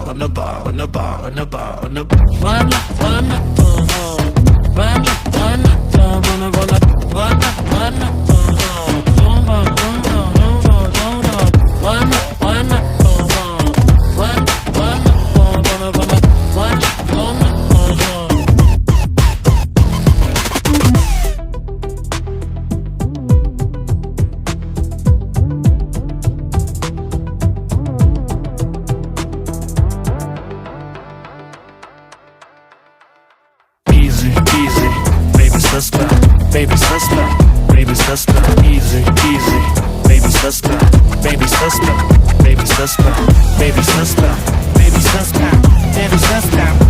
On the bar, on the bar, on the bar, on the bar. Run up, run up, run up, run up, run up, run up, run up, run up, easy, baby suspect, baby suspect, baby suspect, easy, baby suspect, baby suspect, baby suspect, baby suspect, baby suspect, baby suspect.